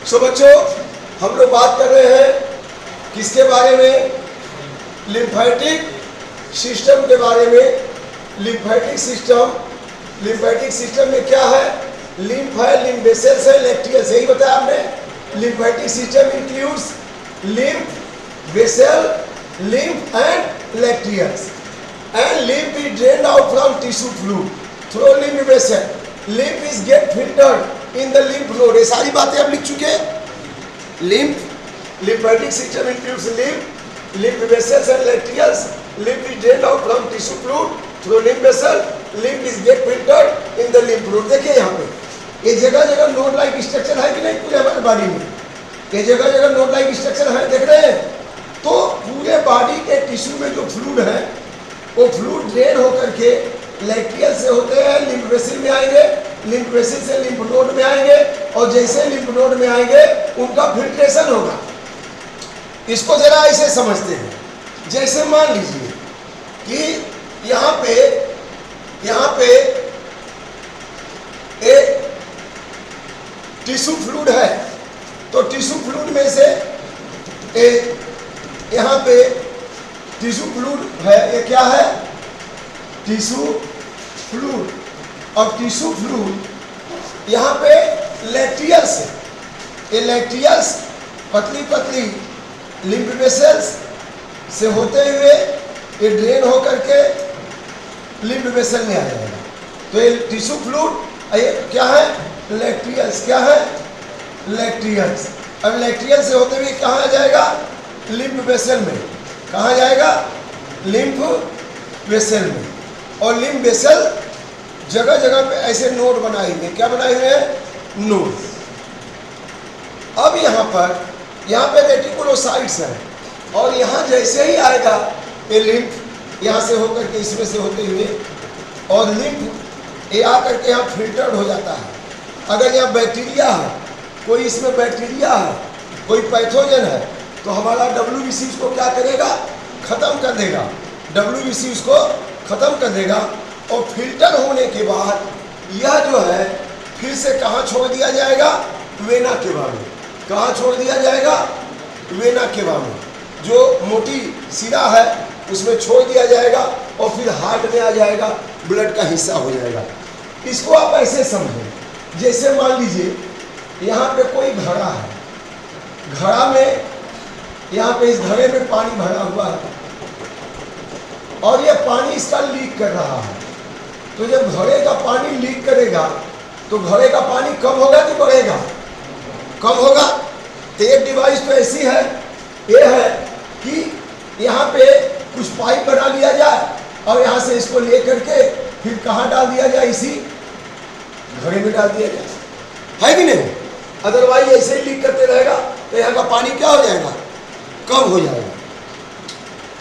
सो बच्चों, हम लोग बात कर रहे हैं किसके बारे में? लिम्फेटिक सिस्टम के बारे में। लिम्फेटिक सिस्टम में क्या है? लिम्फ है, लिम्फ वेसल्स है, लैक्टियस, यही बताया आपने। Lymphatic system includes lymph vessel, lymph and lacteals, and lymph is drained out from tissue fluid through lymph vessel. Lymph is get filtered in the lymph node. ये सारी बातें आप लिख चुके हैं। Lymphatic system includes lymph vessels and lacteals. Lymph is drained out from tissue fluid through lymph vessel. Lymph is get filtered in the lymph node. देखिए यहाँ पे ये जगह जगह नोड लाइक स्ट्रक्चर है कि नहीं पूरे हमारे बॉडी में? ये जगह जगह नोड लाइक स्ट्रक्चर है, देख रहे हैं? तो पूरे बॉडी के टिश्यू में जो फ्लूइड है वो फ्लूइड ड्रेन होकर के लैक्टियल से होते हैं लिम्फ वेसल में आएंगे, लिम्फ वेसल से लिम्फ नोड में आएंगे, और जैसे लिम्फ नोड में आएंगे उनका फिल्ट्रेशन होगा। इसको जरा ऐसे समझते हैं, जैसे मान लीजिए कि यहाँ पे एक टिश्यू फ्लूइड है, तो टिश्यू फ्लूइड में से यहाँ पे टिश्यू फ्लूइड है, ये क्या है? Tissue fluid. और टिश्यू फ्लूइड यहाँ पे लैक्टियस है। ये लैक्टियस पतली पतली लिम्फ वेसल्स से होते हुए ये ड्रेन होकर के लिम्फ वेसल में आ जाएगा। तो ये टिश्यू फ्लूइड, ये क्या है? लैक्टियस। क्या है? लैक्टियस। अब लैक्टियस से होते हुए कहाँ आ जाएगा? लिम्फ वेसल में। कहाँ जाएगा? लिम्फ वेसल में। और लिम्फ वेसल जगह जगह पे ऐसे नोड बनाए हुए। क्या बनाए हुए हैं? नोड। अब यहाँ पे रेटिकुलोसाइट्स है, और यहाँ जैसे ही आएगा ये लिम्फ यहाँ से होकर के इसमें से होते हुए, और लिम्फ ये आकर के यहाँ फिल्टर्ड हो जाता है। अगर यहाँ बैक्टीरिया है, कोई इसमें बैक्टीरिया है, कोई पैथोजन है, तो हमारा WBC उसको क्या करेगा? ख़त्म कर देगा। WBC उसको ख़त्म कर देगा, और फिल्टर होने के बाद यह जो है फिर से कहाँ छोड़ दिया जाएगा? वेना केवा में। कहाँ छोड़ दिया जाएगा? वेना केवा में। जो मोटी सिरा है उसमें छोड़ दिया जाएगा, और फिर हार्ट में आ जाएगा, ब्लड का हिस्सा हो जाएगा। इसको आप ऐसे समझें, जैसे मान लीजिए यहाँ पे कोई घड़ा है, घड़ा में यहाँ पे इस घड़े में पानी भरा हुआ है, और ये पानी इसका लीक कर रहा है। तो जब घड़े का पानी लीक करेगा तो घड़े का पानी कम होगा कि बढ़ेगा? कम होगा। तो एक डिवाइस तो ऐसी है, ये है कि यहाँ पे कुछ पाइप बना लिया जाए, और यहाँ से इसको ले करके फिर कहाँ डाल दिया जाए? इसी घड़े में डाल दिया जाए, है कि नहीं? अदरवाइज ऐसे ही लीक करते रहेगा तो यहाँ का पानी क्या हो जाएगा? कम हो जाएगा।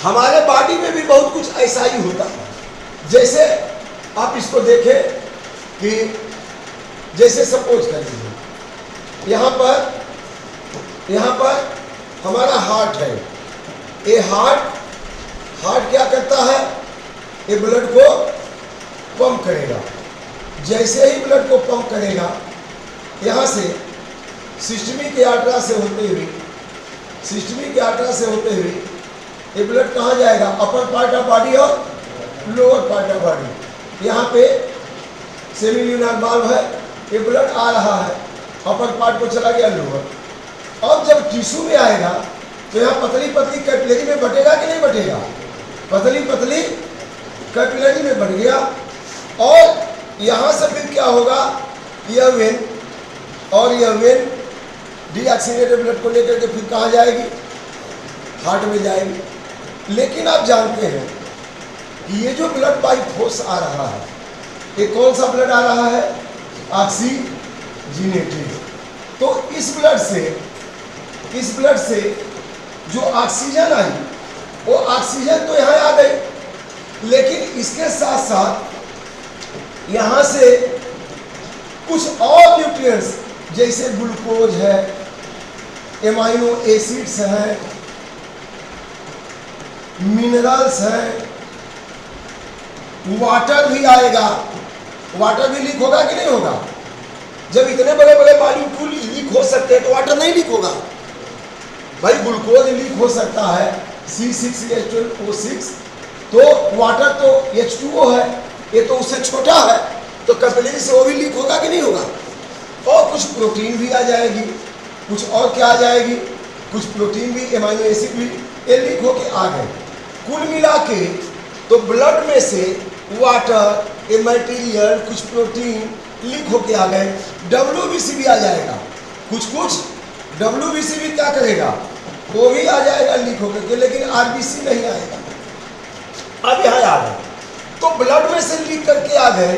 हमारे बॉडी में भी बहुत कुछ ऐसा ही होता है। जैसे आप इसको देखें कि जैसे सपोज कर लीजिए यहाँ पर हमारा हार्ट है। ये हार्ट क्या करता है? ये ब्लड को पंप करेगा। जैसे ही ब्लड को पंप करेगा, यहाँ से सिस्टमिक आर्टरी से होते हुए ये ब्लड कहाँ जाएगा? अपर पार्ट ऑफ बॉडी और लोअर पार्ट ऑफ बॉडी। यहाँ पे सेमील्यूनर वाल्व है, ये ब्लड आ रहा है, अपर पार्ट को चला गया लोअर। अब जब टिश्यू में आएगा तो यहाँ पतली पतली कैपिलरी में बटेगा कि नहीं बटेगा? पतली पतली कैपिलरी में बढ़ गया, और यहाँ से फिर क्या होगा? यह वेन, और यह वेन डीऑक्सीनेटेड ब्लड को लेकर के फिर कहाँ जाएगी? हार्ट में जाएगी। लेकिन आप जानते हैं कि ये जो ब्लड बाई फोर्स आ रहा है, ये कौन सा ब्लड आ रहा है? ऑक्सीजनेटेड। तो इस ब्लड से जो ऑक्सीजन आई, वो ऑक्सीजन तो यहाँ आ गई, लेकिन इसके साथ साथ यहाँ से कुछ और न्यूट्रिएंट्स जैसे ग्लूकोज है, एमाइनो एसिड्स हैं, मिनरल्स हैं, वाटर भी आएगा। वाटर भी लीक होगा कि नहीं होगा? जब इतने बड़े बड़े मॉलिक्यूल लीक हो सकते हैं तो वाटर नहीं लीक होगा भाई। ग्लूकोज लीक हो सकता है C6H12O6, तो वाटर तो H2O है, ये तो उससे छोटा है, तो कैपिलरी से वो भी लीक होगा कि नहीं होगा। और कुछ प्रोटीन भी आ जाएगी, कुछ और क्या आ जाएगी, कुछ प्रोटीन भी, एमाइनो एसिड भी, ये लीक होके आ गए। कुल मिला के तो ब्लड में से वाटर, ए मटेरियल, कुछ प्रोटीन लीक होके आ गए। WBC भी आ जाएगा, कुछ WBC भी क्या करेगा, वो भी आ जाएगा लीक होकर, लेकिन RBC नहीं आएगा। अब यहाँ आ गए तो ब्लड में से लीक करके आ गए,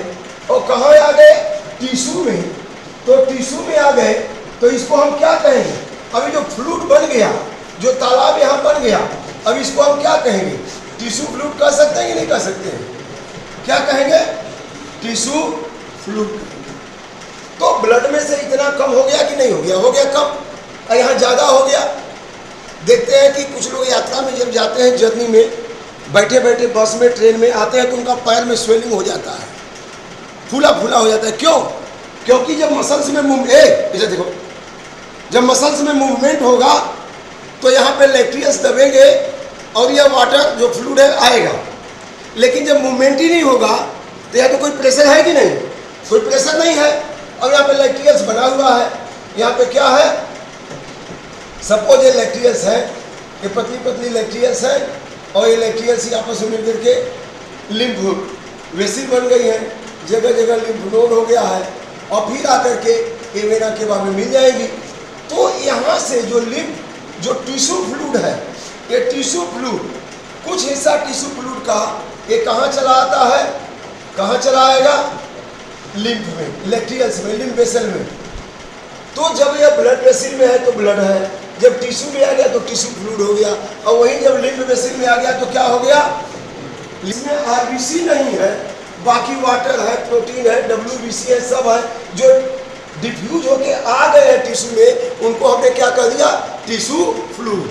और कहाँ आ गए, टिश्यू में। तो टिश्यू में आ गए तो इसको हम क्या कहेंगे, अभी जो फ्लूइड बन गया, जो तालाब यहाँ बन गया, अब इसको हम क्या कहेंगे, टिश्यू फ्लूइड कह सकते हैं कि नहीं कह सकते हैं, क्या कहेंगे, टिश्यू फ्लूइड। तो ब्लड में से इतना कम हो गया कि नहीं हो गया, हो गया कम, और यहाँ ज़्यादा हो गया। देखते हैं कि कुछ लोग यात्रा में जब जाते हैं, जर्नी में बैठे बैठे बस में, ट्रेन में आते हैं, तो उनका पैर में स्वेलिंग हो जाता है, फूला फूला हो जाता है। क्यों, क्योंकि जब मसल्स में इधर देखो, जब मसल्स में मूवमेंट होगा तो यहाँ पे लैक्टियस दबेंगे और यह वाटर जो फ्लूइड है आएगा। लेकिन जब मूवमेंट ही नहीं होगा तो यहाँ तो कोई प्रेशर है कि नहीं, कोई प्रेशर नहीं है, और यहाँ पे लैक्टियस बना हुआ है। यहाँ पे क्या है, सपोज ये लैक्टियस है, ये पतली पतली लैक्टियस है, और ये लैक्टियस ही आपस में मिलकर के लिम्फ वेसिल बन गई है, जगह जगह लिम्फ नोड हो गया है, और फिर आकर के ये वेना के बाद में मिल जाएगी। तो यहाँ से जो लिम्फ, जो टिश्यू फ्लूइड है, ये टिश्यू फ्लूइड, कुछ हिस्सा टिश्यू फ्लूइड का ये कहाँ चला आता है, कहाँ चला आएगा, लिम्फ में, लैक्टियस में, लिम्फ वेसल में। तो जब यह ब्लड वेसल में है तो ब्लड है, जब टिश्यू में आ गया तो टिश्यू फ्लूइड हो गया, और वहीं जब लिम्फ वेसल में आ गया तो क्या हो गया, इसमें RBC नहीं है, बाकी वाटर है, प्रोटीन है, WBC है, सब है, जो डिफ्यूज होके आ गए हैं टिश्यू में, उनको हमने क्या कर दिया, टिश्यू फ्लूइड।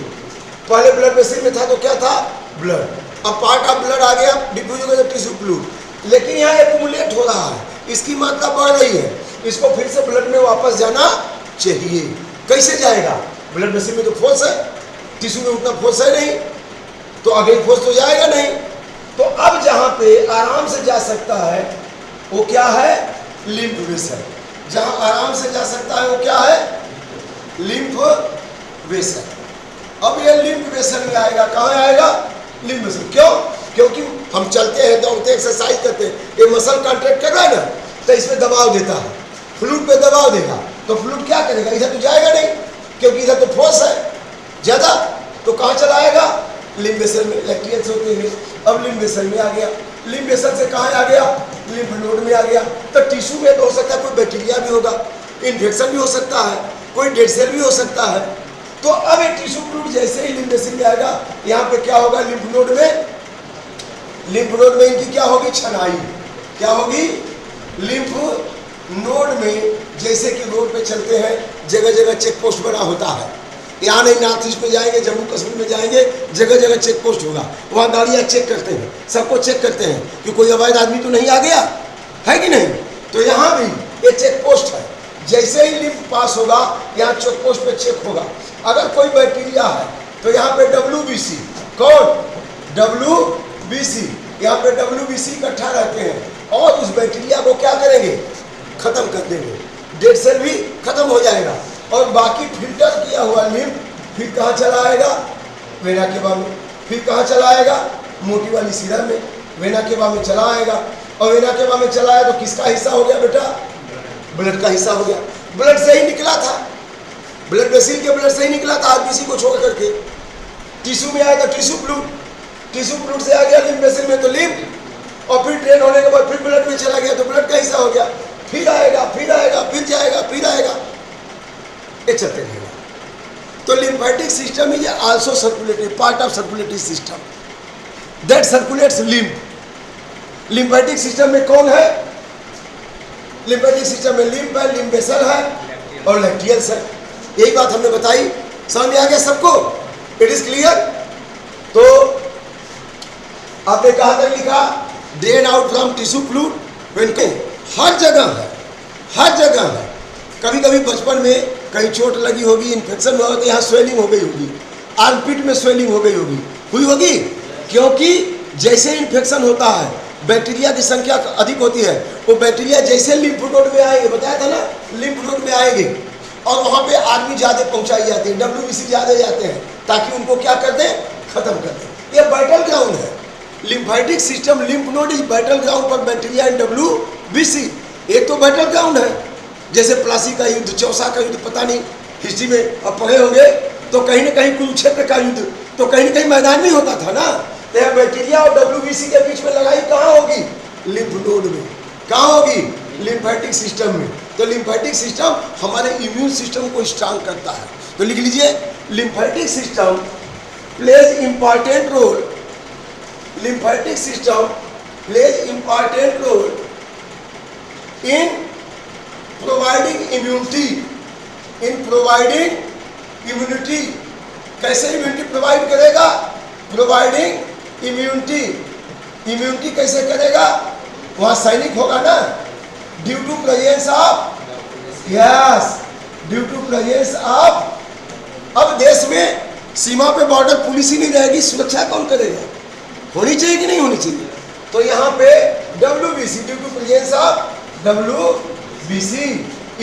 पहले ब्लड वेसल में था तो क्या था, ब्लड, अब पार्ट ऑफ ब्लड आ गया, डिफ्यूज हो गया टिश्यू फ्लूइड। लेकिन यहाँ एक्यूमुलेट हो रहा है, इसकी मात्रा बढ़ रही है, इसको फिर से ब्लड में वापस जाना चाहिए। कैसे जाएगा, ब्लड वेसल में तो फोर्स है, टिश्यू में उतना फोर्स है नहीं, तो आगे फोर्स तो जाएगा नहीं। तो अब जहाँ पे आराम से जा सकता है वो क्या है, लिम्फ वेसल। जहाँ आराम से जा सकता है वो क्या है, लिम्फ वेसल। अब ये लिम्फ वेसल में आएगा, कहाँ आएगा, लिम्फ वेसल। क्यों, क्योंकि हम चलते हैं, दौड़ते, एक्सरसाइज करते हैं, ये मसल कॉन्ट्रैक्ट कर रहा है ना, तो इसमें दबाव देता है, फ्लूइड पे दबाव देगा, तो फ्लूइड क्या करेगा, इधर तो जाएगा नहीं, क्योंकि इधर तो फोर्स है ज़्यादा, तो कहाँ चलाएगा, लिम्फ वेसल में, लैक्टियस होते हुए। अब लिम्फ वेसल में आ गया, लिम्फ वेसल से कहाँ आ गया, लिम्फ नोड में आ गया। तो टिश्यू में तो हो सकता है कोई बैक्टीरिया भी होगा, इन्फेक्शन भी हो सकता है, कोई डेड सेल भी हो सकता है। तो अब एक टिश्यू फ्लूइड जैसे ही लिम्फ वेसल में आएगा, यहाँ पे क्या होगा, लिम्फ नोड में, लिम्फ नोड में इनकी क्या होगी, छनाई, क्या होगी, लिम्फ नोड में। जैसे कि रोड पे चलते हैं, जगह जगह चेक पोस्ट बना होता है, यहाँ नहीं, नॉर्थ ईस्ट में जाएंगे, जम्मू कश्मीर में जाएंगे, जगह जगह चेक पोस्ट होगा, वहाँ गाड़ियाँ चेक करते हैं, सबको चेक करते हैं कि कोई अवैध आदमी तो नहीं आ गया है कि नहीं। तो यहाँ भी ये चेक पोस्ट है, जैसे ही लिम्फ पास होगा यहाँ चेक पोस्ट पे चेक होगा। अगर कोई बैक्टीरिया है तो यहाँ पे WBC, कौन, WBC, यहाँ पे WBC इकट्ठा रहते हैं, और उस बैक्टीरिया को क्या करेंगे, खत्म कर देंगे, डेड सेल भी खत्म हो जाएगा, और बाकी फिल्टर किया हुआ लिम्फ फिर कहाँ चला आएगा, वेना केवा में। फिर कहाँ चला आएगा, मोटी वाली सिरा में, वेना केवा में चला आएगा। और वेना केवा में चला आया तो किसका हिस्सा हो गया बेटा, ब्लड का हिस्सा हो गया। ब्लड से ही निकला था, ब्लड वेसल के ब्लड से ही निकला था, RBC को छोड़ करके। टिश्यू में आएगा टिश्यू फ्लूइड, टिश्यू फ्लूइड से आ गया लिम्फ वेसल में तो लिम्फ, और फिर ड्रेन होने के बाद फिर ब्लड में चला गया तो ब्लड का हिस्सा हो गया, फिर आएगा, फिर आएगा, फिर जाएगा, फिर आएगा, ये चलते रहेगा। तो lymphatic system is also circulatory part of circulatory system that circulates lymph. lymphatic system में कौन है, lymphatic system में lymph है, lymph vessel है और lacteals है। यही बात हमने बताई, समझ में आ गया सबको, इट इज क्लियर। तो आपने कहा था, लिखा drain out from tissue fluid, हर जगह है, हर जगह है, कभी कभी बचपन में कहीं चोट लगी होगी, इन्फेक्शन हुआ तो यहाँ स्वेलिंग हो गई होगी, आर्मपिट में स्वेलिंग हो गई होगी, हुई होगी। क्योंकि जैसे इन्फेक्शन होता है, बैक्टीरिया की संख्या अधिक होती है, वो बैक्टीरिया जैसे लिम्फ नोड में आएंगे, बताया था ना, लिम्फ नोड में आएंगे और वहाँ पे आदमी ज़्यादा पहुँचाई जाती है, WBC ज़्यादा जाते हैं, ताकि उनको क्या कर दें, खत्म कर दें। ये बैटल ग्राउंड है। Lymphatic system, lymph node is battle ground for bacteria and WBC। एक तो बैटल ग्राउंड है, जैसे प्लासी का युद्ध, चौसा का युद्ध, पता नहीं हिस्ट्री में अब पढ़े होंगे, तो कहीं ना कहीं कुरुक्षेत्र का युद्ध तो कहीं ना कहीं मैदान में होता था ना। तो यह बैक्टीरिया और WBC के बीच में लड़ाई कहाँ होगी, लिम्फ नोड में। कहाँ होगी, लिम्फेटिक सिस्टम में। तो लिम्फेटिक सिस्टम हमारे इम्यून सिस्टम को स्ट्रांग करता है। तो लिख लीजिए, lymphatic system plays important role, lymphatic system plays important role in providing immunity, in providing immunity. कैसे इम्यूनिटी प्रोवाइड करेगा, प्रोवाइडिंग इम्यूनिटी। इम्यूनिटी कैसे करेगा, वहाँ सैनिक होगा ना, due to presence of, yes, due to presence of. अब देश में सीमा पे बॉर्डर पुलिस ही नहीं रहेगी, सुरक्षा कौन करेगा, होनी चाहिए कि नहीं होनी चाहिए। तो यहाँ पे WBC, due to presence of WBC।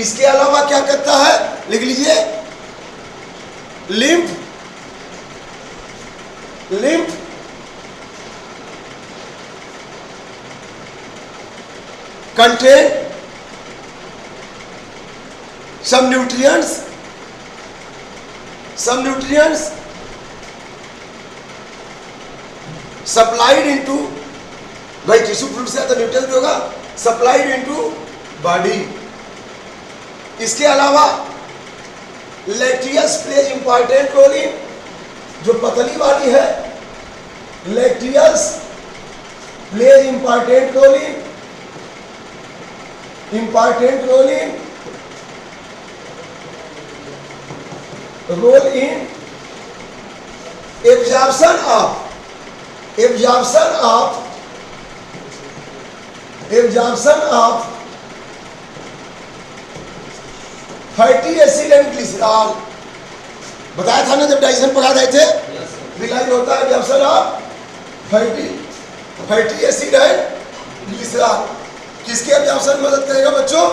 इसके अलावा क्या करता है, लिख लीजिए, lymph contain some nutrients supplied into, भाई टिश्यू फ्लूइड से तो न्यूट्रिएंट भी होगा, सप्लाइड इनटू बॉडी। इसके अलावा lacteals plays important role in, जो पतली वाली है, lacteals plays important role in absorption of fatty acid and glycerol. बताया था ना जब डाइजेशन पढ़ा रहे थे, रिलाइज होता है absorption of fatty acid and glycerol. किसके एब्जॉर्प्शन में मदद करेगा बच्चों,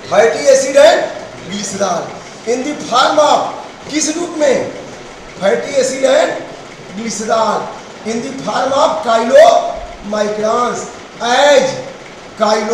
fatty acid and glycerol in the form of, किस रूप में, fatty acid and glycerol in the form of chylomicrons, as Kylo